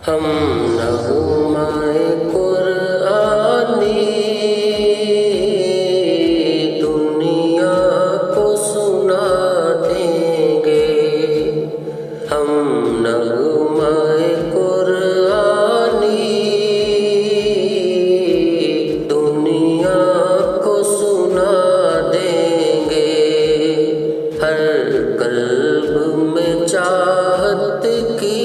ہم نغمۂ قرآنی دنیا کو سنا دیں گے، ہم نغمۂ قرآنی دنیا کو سنا دیں گے۔ ہر قلب میں چاہت کی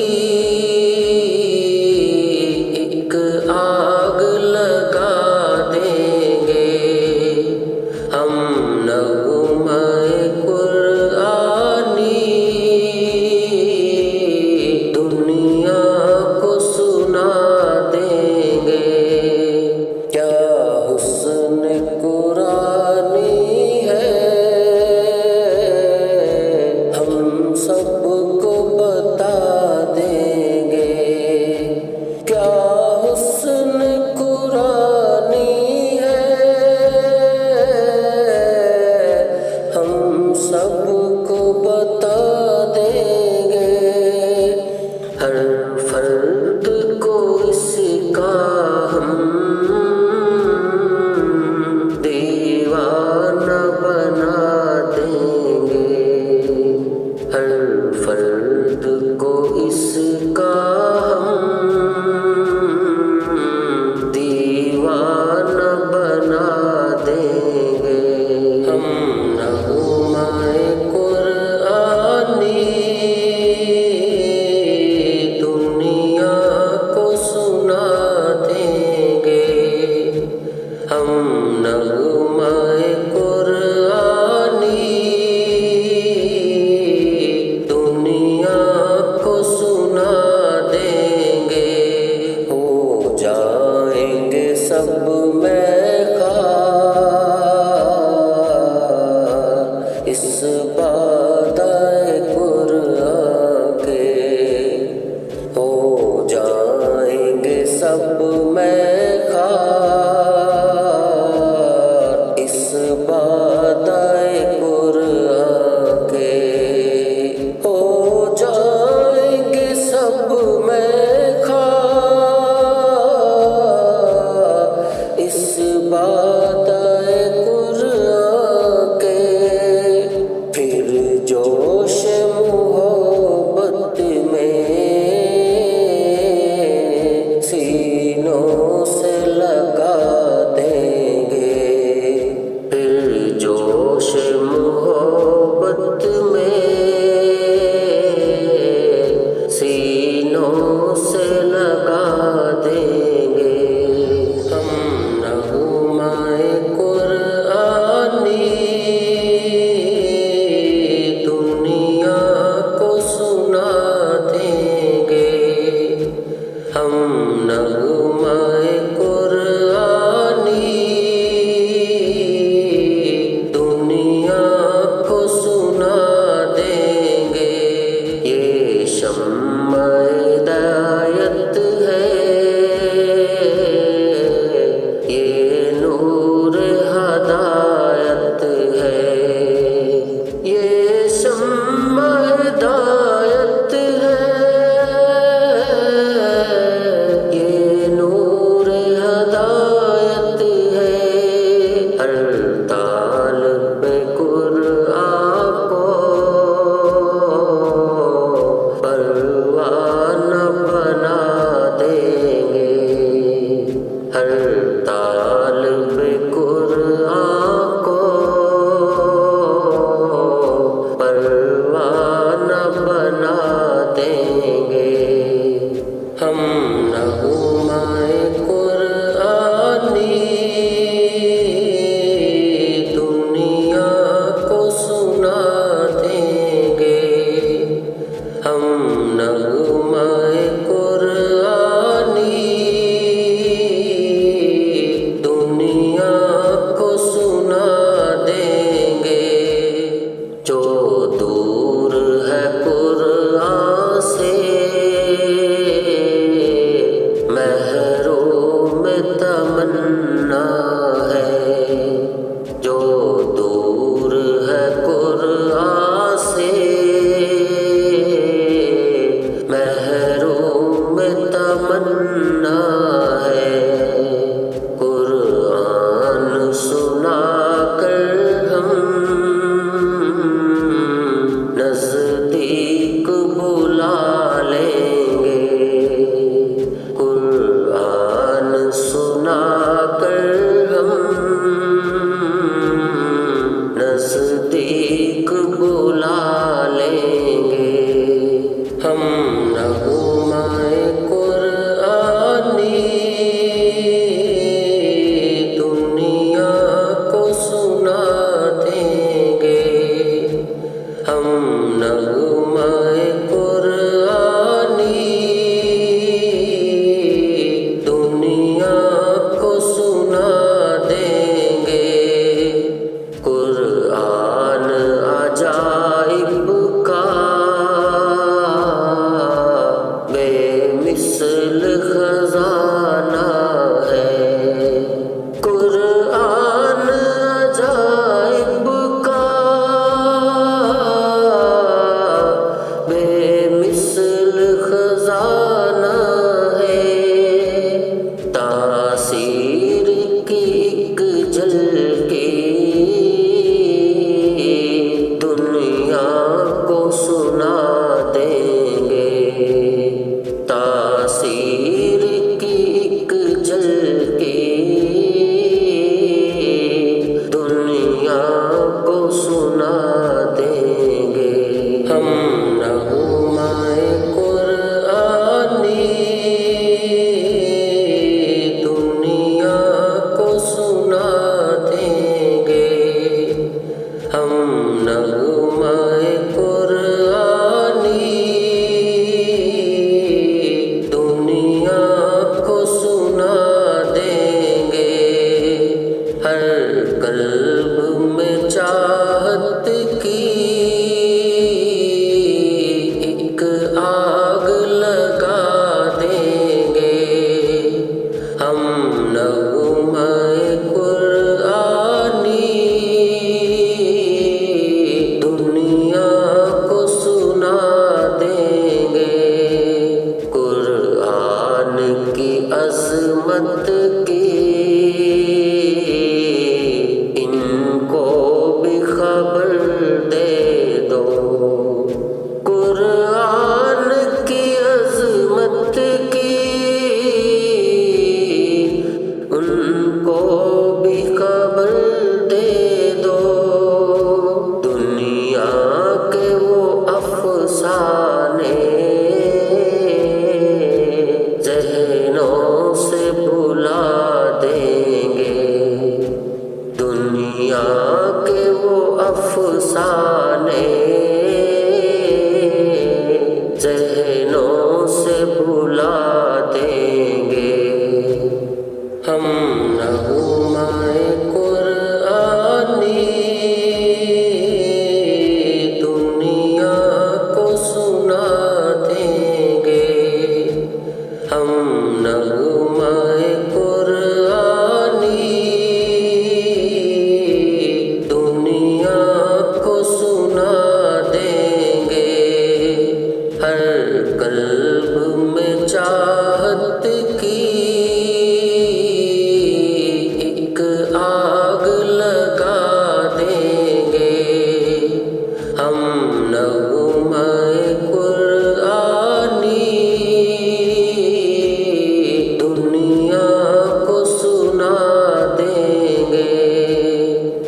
آگ لگا دیں گے، ہم نغمۂ قرآنی دنیا کو سنا دیں گے۔ کیا حسن قرآنی ہے ہم سب کو بتا دیں گے، کیا حسن قرآنی ہے ہم سب کو بتا دیں گے۔ ہر فرد کو اس کا ہم دیوانہ بنا دیں گے، ہر فرد کو اس کا ہم دیوانہ بنا دیں گے۔ ہم نغمۂ قرآنی دنیا کو سنا دیں گے، ہم نغمۂ قرآنی دنیا کو سنا دیں گے۔ ہو جائیں گے سب میخوار اس بادۂ قرآن کے، ہو جائیں گے سب میخوار اس بادۂ قرآن کے، ہو جائیں گے سب میخوار اس بادۂ قرآن کے۔ پھر جوش محبت میں سینوں سے لگا دیں گے، پھر جوش محبت میں سینوں سے لگا دیں گے۔ ہم نغمۂ قرآنی دنیا کو سنا دیں گے، ہم نغمۂ قرآنی دنیا کو سنا دیں گے۔ یہ شمع ہدایت ہے، یہ نور ہدایت ہے، یہ شمع ہدایت ہے، یہ نور ہدایت ہے۔ ہر طالب قرآن کو پروانہ بنا دیں گے، ہر طالب قرآن کو پروانہ بنا دیں گے۔ ہم نغمۂ قرآنی دنیا کو سنا دیں گے، ہم نغمۂ قرآنی دنیا کو سنا دیں گے۔ جو دور ہے قرآن سے محروم تمنا ہے، جو دور ہے قرآن سے ہر قلب میں چاہت کی ایک آگ لگا دیں گے، ہم نغمہ قرآنی دنیا کو سنا دیں گے،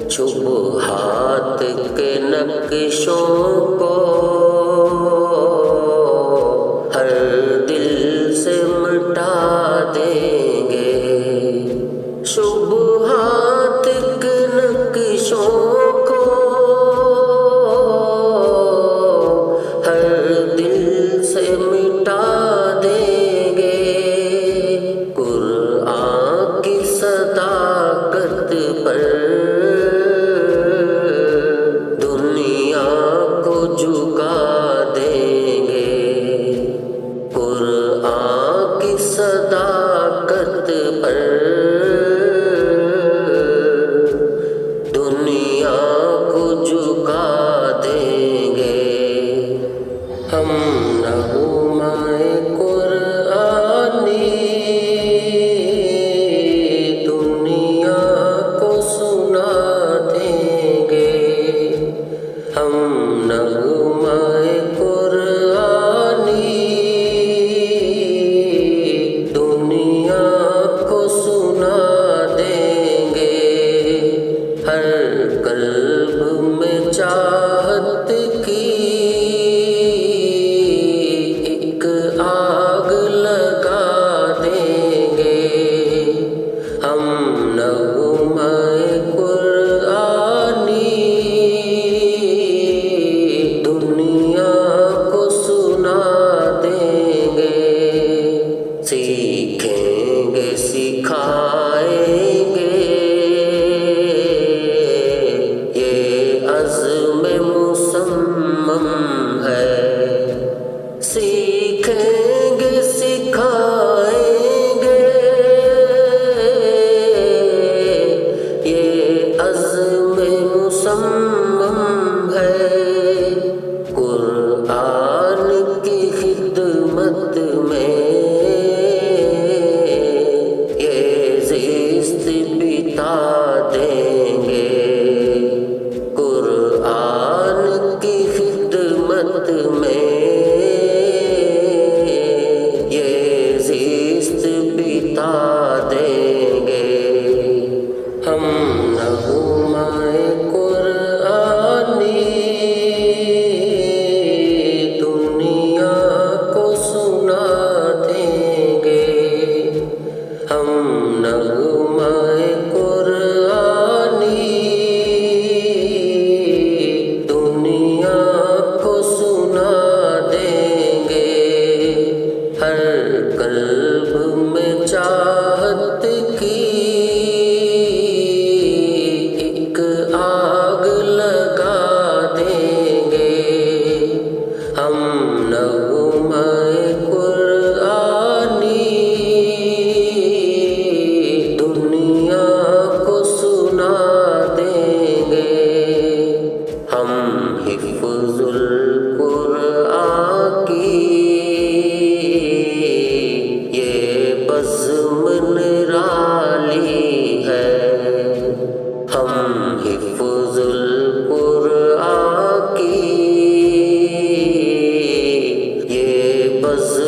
شبہات کے نقشوں کو ہر دل سے مٹا دیں گے، شبہات کے نقشوں کو ہر دل سے مٹا دیں گے، قرآن کی صداقت پر دنیا کو جھکا دیں گے، قرآن کی صداقت پر دنیا کو جھکا دیں گے، ہم نغمہ قرآنی دنیا کو سنا دیں گے، ہم نغمہ قرآنی دنیا کو سنا دیں گے، ہر قلب میں چاہت کی ایک آگ لگا دیں گے، ہم نغمہ قرآنی دنیا کو سنا دیں گے، سیکھیں گے سکھائیں گے، یہ عزم مصمم ہے، سیکھیں گے سکھائیں گے، یہ عزم مصمم ہے، قرآن کی خدمت میں یہ زیست بتا دیں گے، قرآن کی خدمت میں یہ زیست بتا دیں گے، ہم نغمہ قرآنی دنیا کو سنا دیں گے، ہم نغمہ قرآنی دنیا کو سنا دیں گے، ہر قلب میں چاہت کی ایک آگ لگا دیں گے، ہم نغمہ قرآنی دنیا کو سنا دیں گے، ہم حفظ القرآن کی یہ بزم نرالی ہے، ہم حفظ القرآن کی یہ بزم